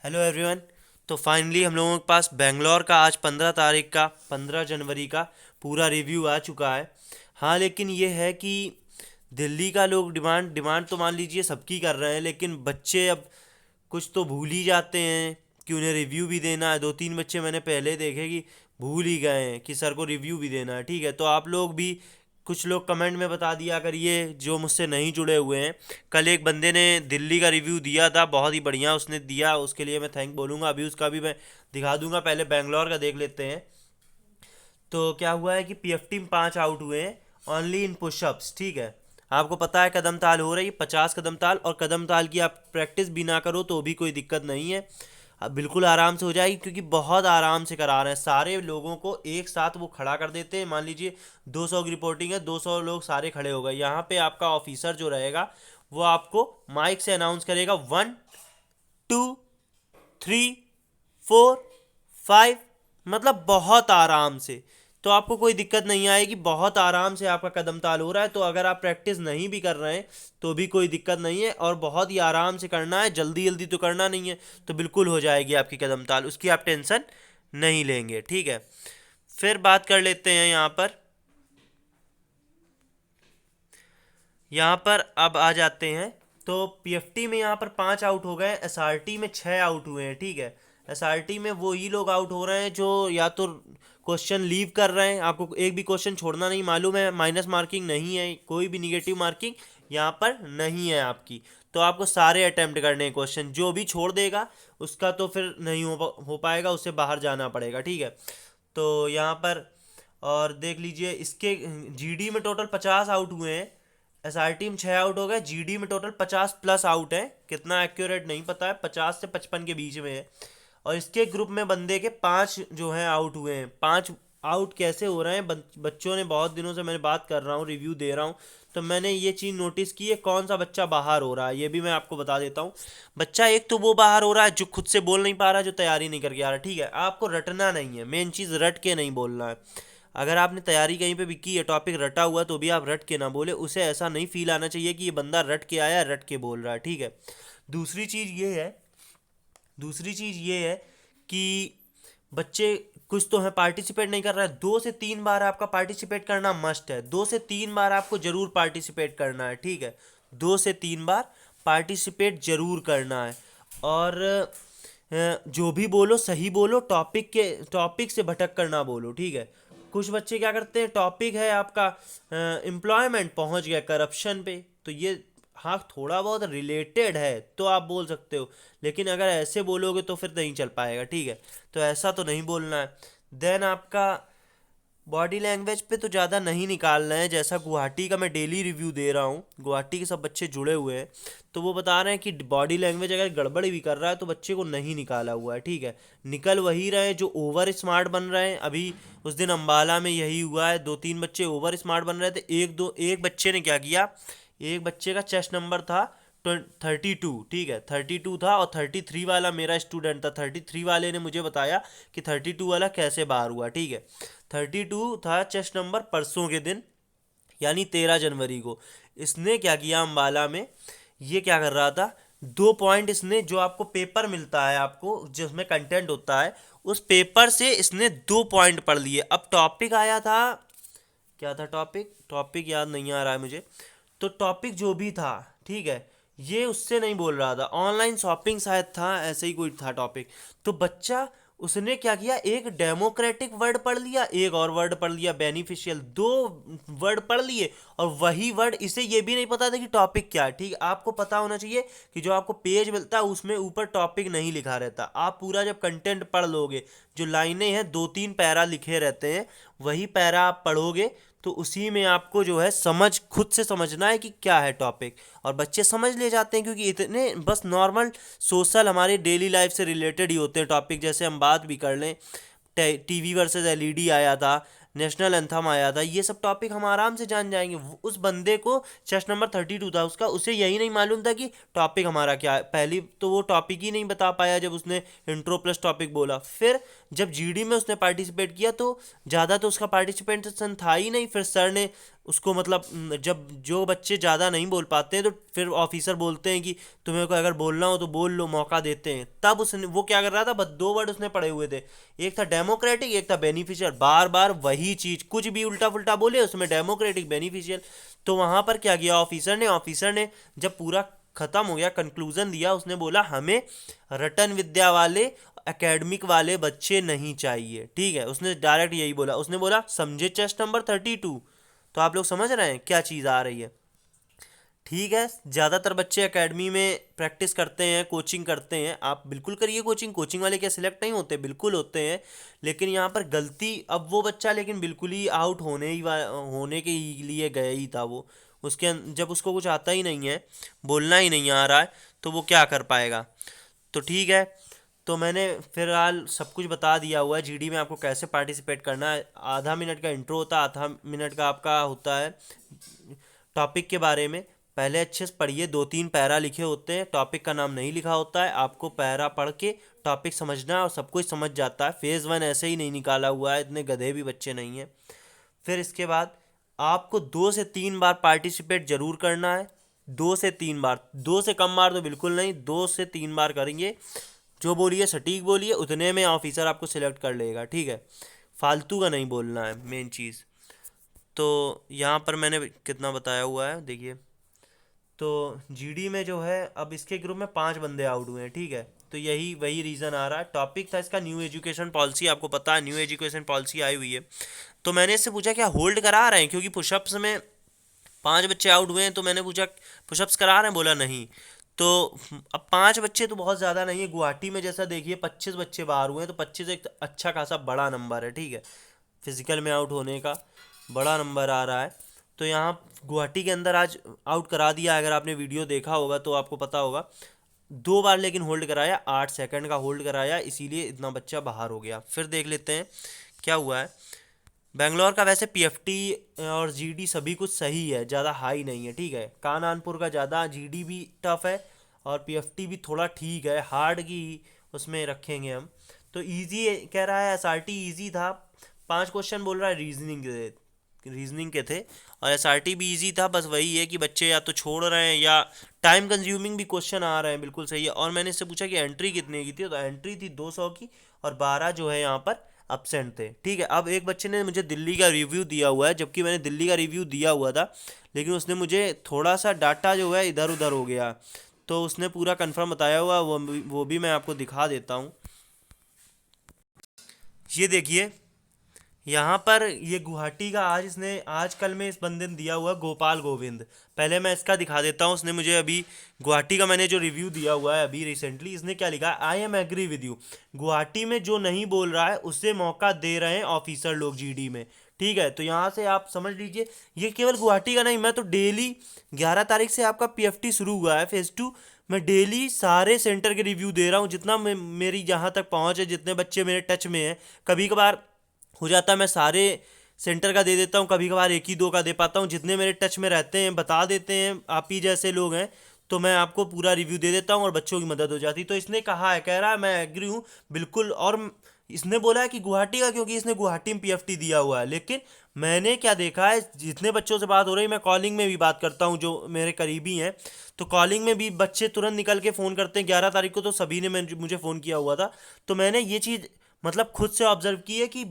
Hello everyone. तो finally हम लोगों के पास बेंगलोर का आज 15 जनवरी का पूरा रिव्यू आ चुका है। हाँ, लेकिन ये है कि दिल्ली का लोग डिमांड डिमांड तो मान लीजिए सबकी कर रहे हैं, लेकिन बच्चे अब कुछ तो भूल ही जाते हैं कि उन्हें रिव्यू भी देना है। 2-3 बच्चे मैंने पहले देखे कि भूल ही गए हैं कि सर को रिव्यू भी देना है। ठीक है, तो आप लोग भी कुछ लोग कमेंट में बता दिया करिए जो मुझसे नहीं जुड़े हुए हैं। कल एक बंदे ने दिल्ली का रिव्यू दिया था, बहुत ही बढ़िया उसने दिया, उसके लिए मैं थैंक बोलूँगा। अभी उसका भी मैं दिखा दूंगा, पहले बेंगलोर का देख लेते हैं। तो क्या हुआ है कि पीएफटी में 5 आउट हुए हैं ओनली इन पुशअप्स। ठीक है, आपको पता है कदम ताल हो रही है 50 कदम ताल, और कदम ताल की आप प्रैक्टिस भी ना करो तो भी कोई दिक्कत नहीं है। अब बिल्कुल आराम से हो जाएगी, क्योंकि बहुत आराम से करा रहे हैं। सारे लोगों को एक साथ वो खड़ा कर देते हैं। मान लीजिए 200 की रिपोर्टिंग है, 200 लोग सारे खड़े हो गए। यहाँ पे आपका ऑफिसर जो रहेगा वो आपको माइक से अनाउंस करेगा 1 2 3 4 5, मतलब बहुत आराम से। तो आपको कोई दिक्कत नहीं आएगी, बहुत आराम से आपका कदम ताल हो रहा है। तो अगर आप प्रैक्टिस नहीं भी कर रहे हैं तो भी कोई दिक्कत नहीं है, और बहुत ही आराम से करना है, जल्दी जल्दी तो करना नहीं है। तो बिल्कुल हो जाएगी आपकी कदम ताल, उसकी आप टेंशन नहीं लेंगे। ठीक है, फिर बात कर लेते हैं यहाँ पर अब आ जाते हैं। तो पीएफटी में यहाँ पर 5 आउट हो गए, एसआरटी में 6 आउट हुए हैं। ठीक है, एसआरटी में वो ही लोग आउट हो रहे हैं जो या तो क्वेश्चन लीव कर रहे हैं, आपको एक भी क्वेश्चन छोड़ना नहीं, मालूम है माइनस मार्किंग नहीं है, कोई भी निगेटिव मार्किंग यहाँ पर नहीं है आपकी। तो आपको सारे अटेम्प्ट करने हैं क्वेश्चन, जो भी छोड़ देगा उसका तो फिर नहीं हो पाएगा, उससे बाहर जाना पड़ेगा। ठीक है, तो यहाँ पर और देख लीजिए इसके जीडी में टोटल 50 आउट हुए हैं, एसआरटी में 6 आउट हो गए, जीडी में टोटल 50 प्लस आउट है। कितना एक्यूरेट नहीं पता है, 50 से 55 के बीच में है। और इसके ग्रुप में बंदे के 5 जो हैं आउट हुए हैं। 5 आउट कैसे हो रहे हैं, बच्चों ने बहुत दिनों से, मैंने बात कर रहा हूँ रिव्यू दे रहा हूँ, तो मैंने ये चीज़ नोटिस की है। कौन सा बच्चा बाहर हो रहा है ये भी मैं आपको बता देता हूँ। बच्चा एक तो वो बाहर हो रहा है जो खुद से बोल नहीं पा रहा, जो तैयारी नहीं करके आ रहा। ठीक है, आपको रटना नहीं है, मेन चीज़ रट के नहीं बोलना है। अगर आपने तैयारी कहीं पे भी की है, टॉपिक रटा हुआ, तो भी आप रट के ना बोले। उसे ऐसा नहीं फील आना चाहिए कि ये बंदा रट के आया, रट के बोल रहा है। ठीक है, दूसरी चीज़ ये है दूसरी चीज़ ये है कि बच्चे कुछ तो है पार्टिसिपेट नहीं कर रहा है। 2 से 3 बार आपका पार्टिसिपेट करना मस्ट है, 2 से 3 बार आपको जरूर पार्टिसिपेट करना है। ठीक है, 2 से 3 बार पार्टिसिपेट जरूर करना है। और जो भी बोलो सही बोलो, टॉपिक से भटक कर ना बोलो। ठीक है, कुछ बच्चे क्या करते हैं, टॉपिक है आपका एम्प्लॉयमेंट, पहुंच गया करप्शन पे। तो ये हाँ थोड़ा बहुत रिलेटेड है तो आप बोल सकते हो, लेकिन अगर ऐसे बोलोगे तो फिर नहीं चल पाएगा। ठीक है, तो ऐसा तो नहीं बोलना है। देन आपका बॉडी लैंग्वेज पे तो ज़्यादा नहीं निकालना है। जैसा गुवाहाटी का मैं डेली रिव्यू दे रहा हूँ, गुवाहाटी के सब बच्चे जुड़े हुए हैं, तो वो बता रहे हैं कि बॉडी लैंग्वेज अगर गड़बड़ भी कर रहा है तो बच्चे को नहीं निकाला हुआ है। ठीक है, निकल वही रहे जो ओवर स्मार्ट बन रहे हैं। अभी उस दिन अम्बाला में यही हुआ है, 2-3 बच्चे ओवर स्मार्ट बन रहे थे। एक बच्चे ने क्या किया, एक बच्चे का चेस्ट नंबर था 32। ठीक है, 32 था, और 33 वाला मेरा स्टूडेंट था। 33 वाले ने मुझे बताया कि 32 वाला कैसे बाहर हुआ। ठीक है, 32 था चेस्ट नंबर परसों के दिन, यानी 13 जनवरी को। इसने क्या किया अम्बाला में, ये क्या कर रहा था, 2 पॉइंट इसने, जो आपको पेपर मिलता है, आपको जिसमें कंटेंट होता है, उस पेपर से इसने 2 पॉइंट पढ़ लिए। अब टॉपिक आया था, क्या था टॉपिक, टॉपिक याद नहीं आ रहा है मुझे। तो टॉपिक जो भी था, ठीक है, ये उससे नहीं बोल रहा था, ऑनलाइन शॉपिंग शायद था, ऐसे ही कोई था टॉपिक। तो बच्चा, उसने क्या किया, एक डेमोक्रेटिक वर्ड पढ़ लिया, एक और वर्ड पढ़ लिया बेनिफिशियल, 2 वर्ड पढ़ लिए, और वही वर्ड, इसे ये भी नहीं पता था कि टॉपिक क्या है। ठीक, आपको पता होना चाहिए कि जो आपको पेज मिलता है उसमें ऊपर टॉपिक नहीं लिखा रहता। आप पूरा जब कंटेंट पढ़ लोगे, जो लाइनें हैं 2-3 पैरा लिखे रहते हैं, वही पैरा आप पढ़ोगे, तो उसी में आपको जो है खुद से समझना है कि क्या है टॉपिक। और बच्चे समझ ले जाते हैं, क्योंकि इतने बस नॉर्मल सोशल हमारे डेली लाइफ से रिलेटेड ही होते हैं टॉपिक। जैसे हम बात भी कर लें, टीवी वर्सेस एलईडी आया था, नेशनल एंथम आया था, ये सब टॉपिक हम आराम से जान जाएंगे। उस बंदे को चेस्ट नंबर 32 था उसका, उसे यही नहीं मालूम था कि टॉपिक हमारा क्या है। पहली तो वो टॉपिक ही नहीं बता पाया जब उसने इंट्रो प्लस टॉपिक बोला। फिर जब जीडी में उसने पार्टिसिपेट किया तो ज़्यादा तो उसका पार्टिसिपेशन था ही नहीं। फिर सर ने उसको मतलब जब जो बच्चे ज़्यादा नहीं बोल पाते हैं तो फिर ऑफिसर बोलते हैं कि तुम्हें को अगर बोलना हो तो बोल लो, मौका देते हैं। तब उसने वो क्या कर रहा था, बस दो वर्ड उसने पढ़े हुए थे, एक था डेमोक्रेटिक, एक था बेनिफिशियल। बार बार वही चीज़, कुछ भी उल्टा पुल्टा बोले उसमें डेमोक्रेटिक बेनिफिशियल। तो वहाँ पर क्या किया ऑफिसर ने जब पूरा खत्म हो गया, कंक्लूजन दिया, उसने बोला हमें रटन विद्या वाले एकेडमिक वाले बच्चे नहीं चाहिए। ठीक है, उसने डायरेक्ट यही बोला। उसने बोला समझे चेस्ट नंबर 32। तो आप लोग समझ रहे हैं क्या चीज़ आ रही है। ठीक है, ज़्यादातर बच्चे एकेडमी में प्रैक्टिस करते हैं, कोचिंग करते हैं। आप बिल्कुल करिए कोचिंग, कोचिंग वाले क्या सिलेक्ट नहीं होते, बिल्कुल होते हैं। लेकिन यहाँ पर गलती, अब वो बच्चा लेकिन बिल्कुल ही आउट होने के लिए गया ही था वो। जब उसको कुछ आता ही नहीं है, बोलना ही नहीं आ रहा है, तो वो क्या कर पाएगा। तो ठीक है, तो मैंने फिलहाल सब कुछ बता दिया हुआ है जीडी में आपको कैसे पार्टिसिपेट करना है। आधा मिनट का इंट्रो होता है, आधा मिनट का आपका होता है टॉपिक के बारे में। पहले अच्छे से पढ़िए, 2-3 पैरा लिखे होते हैं, टॉपिक का नाम नहीं लिखा होता है। आपको पैरा पढ़ के टॉपिक समझना है और सब कुछ समझ जाता है। फेज़ 1 ऐसे ही नहीं निकाला हुआ है, इतने गधे भी बच्चे नहीं हैं। फिर इसके बाद आपको 2 से 3 बार पार्टिसिपेट जरूर करना है। 2 से 3 बार, 2 से कम बार तो बिल्कुल नहीं, 2 से 3 बार करेंगे। जो बोलिए सटीक बोलिए, उतने में ऑफिसर आपको सिलेक्ट कर लेगा। ठीक है, फालतू का नहीं बोलना है, मेन चीज़। तो यहाँ पर मैंने कितना बताया हुआ है देखिए। तो जीडी में जो है, अब इसके ग्रुप में 5 बंदे आउट हुए हैं। ठीक है, तो यही वही रीज़न आ रहा है। टॉपिक था इसका न्यू एजुकेशन पॉलिसी, आपको पता है न्यू एजुकेशन पॉलिसी आई हुई है। तो मैंने इससे पूछा क्या होल्ड करा रहे हैं, क्योंकि पुशअप्स में 5 बच्चे आउट हुए हैं। तो मैंने पूछा पुशअप्स करा रहे हैं, बोला नहीं। तो अब 5 बच्चे तो बहुत ज़्यादा नहीं है। गुवाहाटी में जैसा देखिए 25 बच्चे बाहर हुए हैं, तो 25 एक अच्छा खासा बड़ा नंबर है। ठीक है, फिजिकल में आउट होने का बड़ा नंबर आ रहा है। तो यहाँ गुवाहाटी के अंदर आज आउट करा दिया। अगर आपने वीडियो देखा होगा तो आपको पता होगा, 2 बार लेकिन होल्ड कराया, 8 सेकंड का होल्ड कराया, इसीलिए इतना बच्चा बाहर हो गया। फिर देख लेते हैं क्या हुआ है। बेंगलोर का वैसे पीएफटी और जीडी सभी कुछ सही है, ज़्यादा हाई नहीं है। ठीक है, कानपुर का ज़्यादा जीडी भी टफ है और पीएफटी भी थोड़ा ठीक है, हार्ड की उसमें रखेंगे हम। तो इजी कह रहा है, एसआरटी इजी था। 5 क्वेश्चन बोल रहा है रीजनिंग के थे, और एसआरटी भी इजी था। बस वही है कि बच्चे या तो छोड़ रहे हैं या टाइम कंज्यूमिंग भी क्वेश्चन आ रहे हैं। बिल्कुल सही है। और मैंने इससे पूछा कि एंट्री कितने की थी, तो एंट्री थी 200 की, और 12 जो है यहाँ पर अपसेंट थे। ठीक है, अब एक बच्चे ने मुझे दिल्ली का रिव्यू दिया हुआ है, जबकि मैंने दिल्ली का रिव्यू दिया हुआ था, लेकिन उसने मुझे थोड़ा सा डाटा जो है इधर उधर हो गया। तो उसने पूरा कंफर्म बताया हुआ, वो भी मैं आपको दिखा देता हूँ। ये देखिए, यहाँ पर ये गुवाहाटी का आज इसने आज कल में इस बंदे ने दिया हुआ गोपाल गोविंद। पहले मैं इसका दिखा देता हूँ। उसने मुझे अभी गुवाहाटी का मैंने जो रिव्यू दिया हुआ है अभी रिसेंटली, इसने क्या लिखा है, I am agree with you. Guwahati में जो नहीं बोल रहा है उससे मौका दे रहे हैं ऑफिसर लोग जीडी में। ठीक है, तो यहाँ से आप समझ लीजिए, ये केवल गुवाहाटी का नहीं, मैं तो डेली 11 तारीख से आपका पीएफटी शुरू हुआ है फेज़ 2। मैं डेली सारे सेंटर के रिव्यू दे रहा हूँ, जितना मेरी जहाँ तक पहुँच है, जितने बच्चे मेरे टच में हैं। कभी कभार हो जाता है मैं सारे सेंटर का दे देता हूँ, कभी कभार 1 ही 2 का दे पाता हूँ। जितने मेरे टच में रहते हैं बता देते हैं, आप ही जैसे लोग हैं, तो मैं आपको पूरा रिव्यू दे देता हूँ और बच्चों की मदद हो जाती। तो इसने कहा है, कह रहा है मैं एग्री हूँ बिल्कुल। और इसने बोला है कि गुवाहाटी का, क्योंकि इसने गुवाहाटी में पीएफटी दिया हुआ है। लेकिन मैंने क्या देखा है, जितने बच्चों से बात हो रही है, मैं कॉलिंग में भी बात करता हूँ जो मेरे करीबी हैं, तो कॉलिंग में भी बच्चे तुरंत निकल के फ़ोन करते हैं। 11 तारीख को तो सभी ने मुझे फ़ोन किया हुआ था। तो मैंने ये चीज़ मतलब खुद से ऑब्जर्व की है कि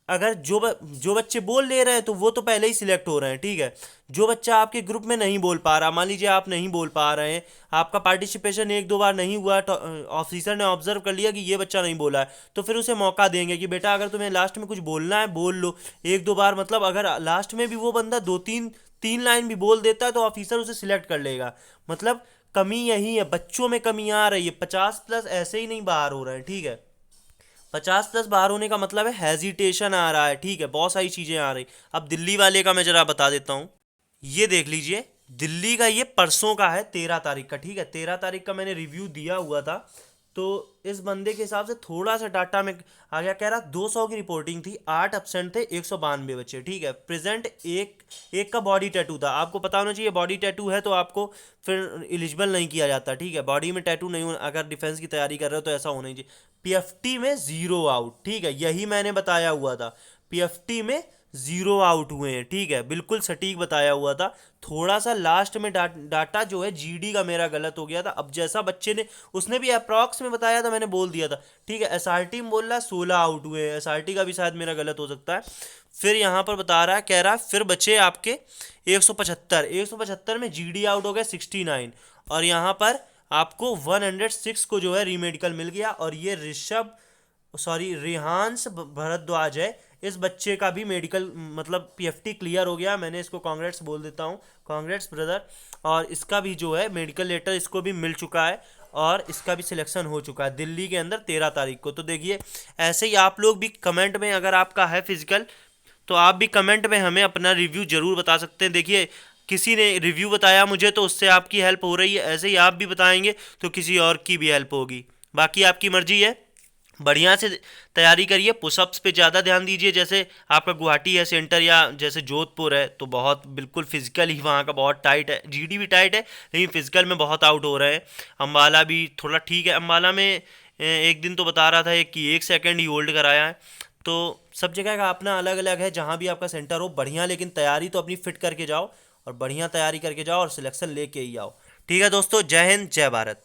अगर जो बच्चे बोल ले रहे हैं तो वो तो पहले ही सिलेक्ट हो रहे हैं। ठीक है, जो बच्चा आपके ग्रुप में नहीं बोल पा रहा, मान लीजिए आप नहीं बोल पा रहे हैं, आपका पार्टिसिपेशन 1-2 बार नहीं हुआ, तो ऑफिसर ने ऑब्जर्व कर लिया कि ये बच्चा नहीं बोला है, तो फिर उसे मौका देंगे कि बेटा अगर तुम्हें लास्ट में कुछ बोलना है बोल लो। 1-2 बार मतलब अगर लास्ट में भी वो बंदा 2-3 लाइन भी बोल देता है तो ऑफिसर उसे सिलेक्ट कर लेगा। मतलब कमी यही है, बच्चों में कमी आ रही है। 50+ ऐसे ही नहीं बाहर हो रहे हैं। ठीक है, 50+ बाहर होने का मतलब है हेजिटेशन आ रहा है। ठीक है, बहुत सारी चीज़ें आ रही। अब दिल्ली वाले का मैं ज़रा बता देता हूँ। ये देख लीजिए, दिल्ली का ये परसों का है, 13 तारीख का। ठीक है, 13 तारीख का मैंने रिव्यू दिया हुआ था। तो इस बंदे के हिसाब से थोड़ा सा डाटा में आ गया। कह रहा 200 की रिपोर्टिंग थी, 8 अपसेंट थे, 192 बच्चे। ठीक है, प्रेजेंट एक का बॉडी टैटू था। आपको पता होना चाहिए, बॉडी टैटू है तो आपको फिर एलिजिबल नहीं किया जाता। ठीक है, बॉडी में टैटू नहीं हो, अगर डिफेंस की तैयारी कर रहे हो तो ऐसा होना ही चाहिए। पीएफटी में 0 आउट। ठीक है, यही मैंने बताया हुआ था, पीएफटी में 0 आउट हुए हैं, ठीक है, बिल्कुल सटीक बताया हुआ था। थोड़ा सा लास्ट में डाटा जो है जीडी का मेरा गलत हो गया था। अब जैसा बच्चे ने, उसने भी अप्रॉक्स में बताया था, मैंने बोल दिया था, ठीक है। एसआरटी में बोल रहा है 16 आउट हुए हैं, एसआरटी का भी शायद मेरा गलत हो सकता है। फिर यहाँ पर बता रहा है, कह रहा है फिर बचे आपके 175 में जीडी आउट हो गया 69, और यहाँ पर आपको 106 को जो है रीमेडिकल मिल गया। और ये रिहांस भरद्वाज है, इस बच्चे का भी मेडिकल मतलब पीएफटी क्लियर हो गया। मैंने इसको कांग्रेट्स बोल देता हूँ, कांग्रेट्स ब्रदर। और इसका भी जो है मेडिकल लेटर इसको भी मिल चुका है, और इसका भी सिलेक्शन हो चुका है दिल्ली के अंदर 13 तारीख को। तो देखिए, ऐसे ही आप लोग भी कमेंट में, अगर आपका है फिजिकल, तो आप भी कमेंट में हमें अपना रिव्यू जरूर बता सकते हैं। देखिए, किसी ने रिव्यू बताया मुझे तो उससे आपकी हेल्प हो रही है, ऐसे ही आप भी बताएंगे तो किसी और की भी हेल्प होगी। बाकी आपकी मर्जी है, बढ़िया से तैयारी करिए, पुशअप्स पे ज़्यादा ध्यान दीजिए। जैसे आपका गुवाहाटी है सेंटर, या जैसे जोधपुर है, तो बहुत बिल्कुल फिजिकल ही वहाँ का बहुत टाइट है, जीडी भी टाइट है, लेकिन फिजिकल में बहुत आउट हो रहे हैं। अम्बाला भी थोड़ा ठीक है, अम्बाला में एक दिन तो बता रहा था कि 1 सेकंड ही होल्ड कराया है। तो सब जगह का अपना अलग अलग है, जहाँ भी आपका सेंटर हो बढ़िया, लेकिन तैयारी तो अपनी फिट करके जाओ, और बढ़िया तैयारी करके जाओ, और सिलेक्शन लेके ही आओ। ठीक है दोस्तों, जय हिंद, जय भारत।